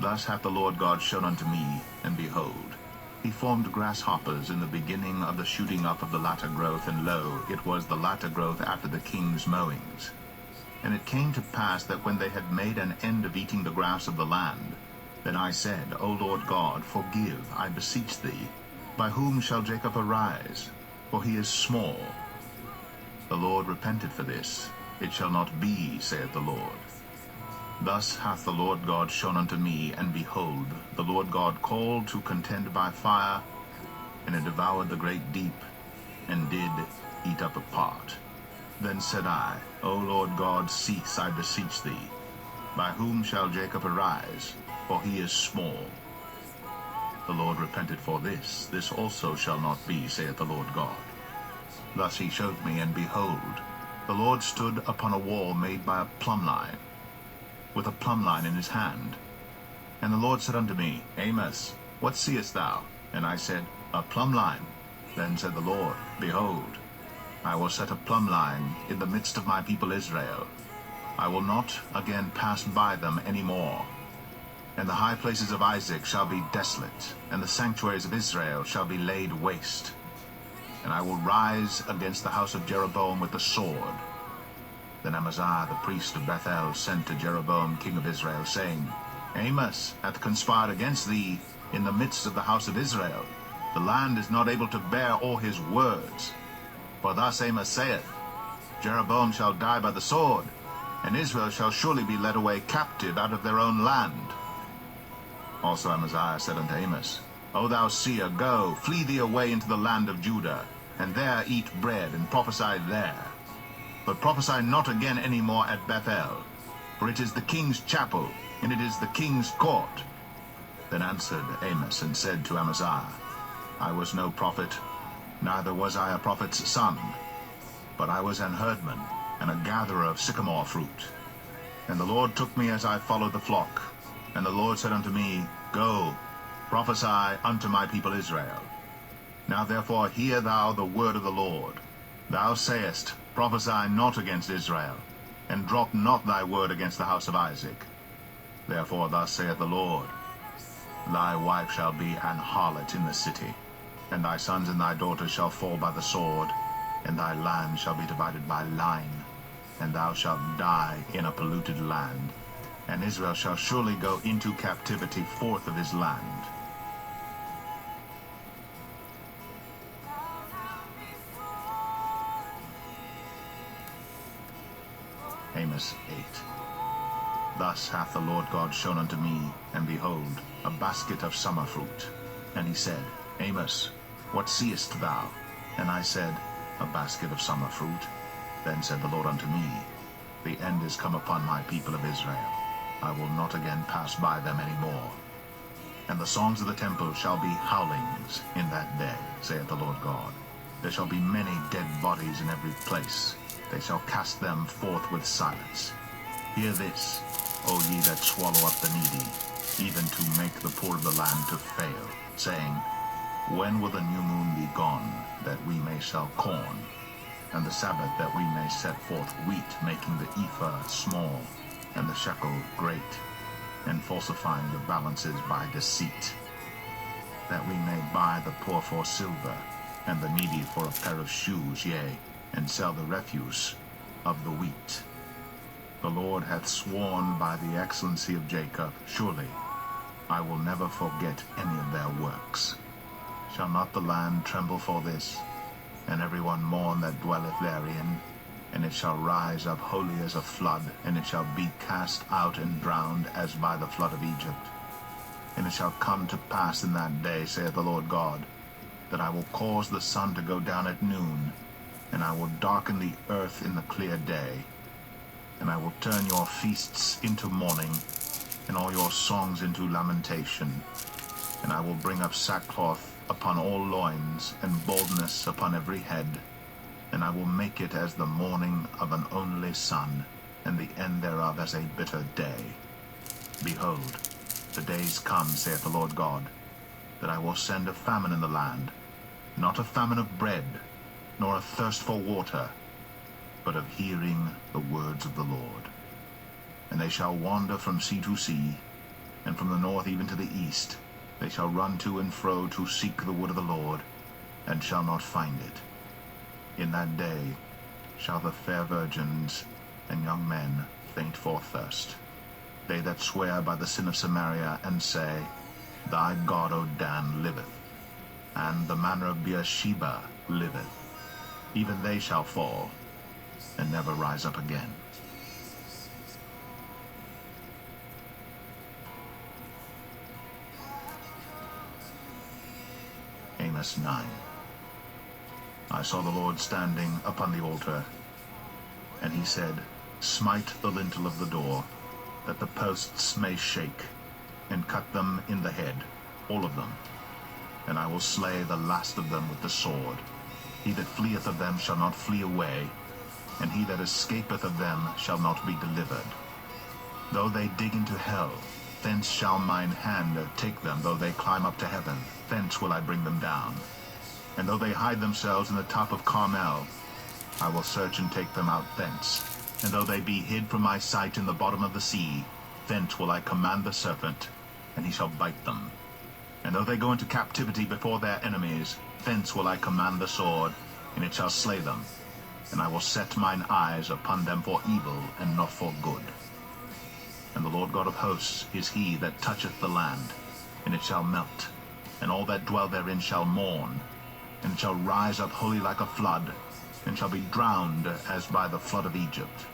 Thus hath the Lord God shown unto me, and behold, he formed grasshoppers in the beginning of the shooting up of the latter growth, and lo, it was the latter growth after the king's mowings. And it came to pass that when they had made an end of eating the grass of the land, then I said, O Lord God, forgive, I beseech thee. By whom shall Jacob arise? For he is small. The Lord repented for this. It shall not be, saith the Lord. Thus hath the Lord God shown unto me, and behold, the Lord God called to contend by fire, and it devoured the great deep, and did eat up a part. Then said I, O Lord God, cease, I beseech thee. By whom shall Jacob arise? For he is small. The Lord repented for this. This also shall not be, saith the Lord God. Thus he showed me, and behold, the Lord stood upon a wall made by a plumbline, with a plumbline in his hand. And the Lord said unto me, Amos, what seest thou? And I said, A plumbline. Then said the Lord, Behold, I will set a plumbline in the midst of my people Israel. I will not again pass by them any more. And the high places of Isaac shall be desolate, and the sanctuaries of Israel shall be laid waste. And I will rise against the house of Jeroboam with the sword. Then Amaziah the priest of Bethel sent to Jeroboam king of Israel, saying, Amos hath conspired against thee in the midst of the house of Israel. The land is not able to bear all his words. For thus Amos saith, Jeroboam shall die by the sword, and Israel shall surely be led away captive out of their own land. Also Amaziah said unto Amos, O thou seer, go, flee thee away into the land of Judah, and there eat bread, and prophesy there. But prophesy not again any more at Bethel, for it is the king's chapel, and it is the king's court. Then answered Amos, and said to Amaziah, I was no prophet, neither was I a prophet's son, but I was an herdman, and a gatherer of sycamore fruit. And the Lord took me as I followed the flock. And the Lord said unto me, Go, prophesy unto my people Israel. Now therefore hear thou the word of the Lord. Thou sayest, Prophesy not against Israel, and drop not thy word against the house of Isaac. Therefore thus saith the Lord, Thy wife shall be an harlot in the city, and thy sons and thy daughters shall fall by the sword, and thy land shall be divided by line, and thou shalt die in a polluted land. And Israel shall surely go into captivity forth of his land. Amos 8. Thus hath the Lord God shown unto me, and behold, a basket of summer fruit. And he said, Amos, what seest thou? And I said, A basket of summer fruit. Then said the Lord unto me, The end is come upon my people of Israel. I will not again pass by them any more. And the songs of the temple shall be howlings in that day, saith the Lord God. There shall be many dead bodies in every place. They shall cast them forth with silence. Hear this, O ye that swallow up the needy, even to make the poor of the land to fail, saying, When will the new moon be gone, that we may sell corn, and the Sabbath that we may set forth wheat, making the ephah small, and the shekel great, and falsifying the balances by deceit, that we may buy the poor for silver, and the needy for a pair of shoes, yea, and sell the refuse of the wheat. The Lord hath sworn by the excellency of Jacob, surely I will never forget any of their works. Shall not the land tremble for this, and every one mourn that dwelleth therein? And it shall rise up wholly as a flood, and it shall be cast out and drowned as by the flood of Egypt. And it shall come to pass in that day, saith the Lord God, that I will cause the sun to go down at noon, and I will darken the earth in the clear day. And I will turn your feasts into mourning, and all your songs into lamentation. And I will bring up sackcloth upon all loins, and baldness upon every head. And I will make it as the mourning of an only son, and the end thereof as a bitter day. Behold, the days come, saith the Lord God, that I will send a famine in the land, not a famine of bread, nor a thirst for water, but of hearing the words of the Lord. And they shall wander from sea to sea, and from the north even to the east. They shall run to and fro to seek the wood of the Lord, and shall not find it. In that day shall the fair virgins and young men faint for thirst. They that swear by the sin of Samaria, and say, Thy God, O Dan, liveth, and the manner of Beersheba liveth, even they shall fall, and never rise up again. Amos 9. I saw the Lord standing upon the altar, and he said, Smite the lintel of the door, that the posts may shake, and cut them in the head, all of them. And I will slay the last of them with the sword. He that fleeth of them shall not flee away, and he that escapeth of them shall not be delivered. Though they dig into hell, thence shall mine hand take them. Though they climb up to heaven, thence will I bring them down. And though they hide themselves in the top of Carmel, I will search and take them out thence. And though they be hid from my sight in the bottom of the sea, thence will I command the serpent, and he shall bite them. And though they go into captivity before their enemies, thence will I command the sword, and it shall slay them. And I will set mine eyes upon them for evil, and not for good. And the Lord God of hosts is he that toucheth the land, and it shall melt, and all that dwell therein shall mourn, and it shall rise up wholly like a flood, and shall be drowned as by the flood of Egypt.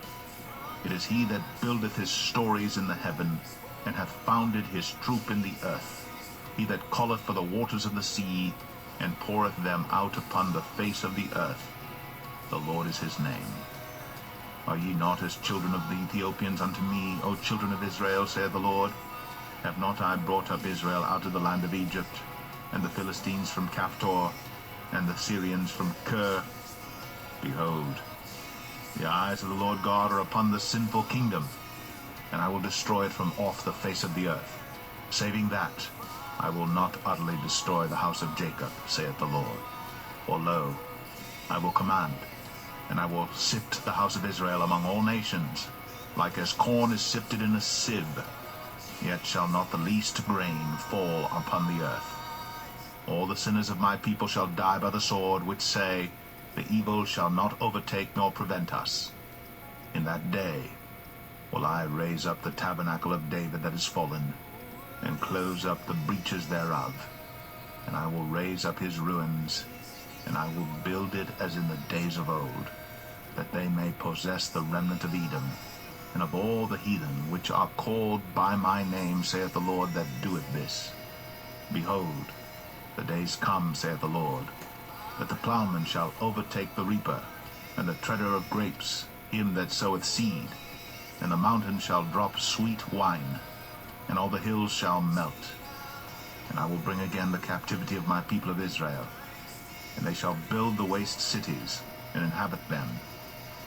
It is he that buildeth his stories in the heaven, and hath founded his troop in the earth. He that calleth for the waters of the sea, and poureth them out upon the face of the earth. The Lord is his name. Are ye not as children of the Ethiopians unto me, O children of Israel, saith the Lord? Have not I brought up Israel out of the land of Egypt, and the Philistines from Caphtor, and the Syrians from Kir? Behold, the eyes of the Lord God are upon the sinful kingdom, and I will destroy it from off the face of the earth, saving that I will not utterly destroy the house of Jacob, saith the Lord. For lo, I will command, and I will sift the house of Israel among all nations, like as corn is sifted in a sieve, yet shall not the least grain fall upon the earth. All the sinners of my people shall die by the sword, which say, The evil shall not overtake nor prevent us. In that day will I raise up the tabernacle of David that is fallen, and close up the breaches thereof. And I will raise up his ruins, and I will build it as in the days of old, that they may possess the remnant of Edom, and of all the heathen which are called by my name, saith the Lord that doeth this. Behold, the days come, saith the Lord, that the plowman shall overtake the reaper, and the treader of grapes him that soweth seed, and the mountain shall drop sweet wine, and all the hills shall melt. And I will bring again the captivity of my people of Israel, and they shall build the waste cities, and inhabit them,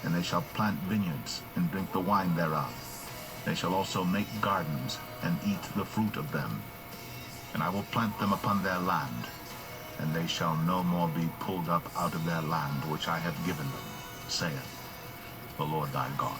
and they shall plant vineyards, and drink the wine thereof. They shall also make gardens, and eat the fruit of them. And I will plant them upon their land, and they shall no more be pulled up out of their land which I have given them, saith the Lord thy God.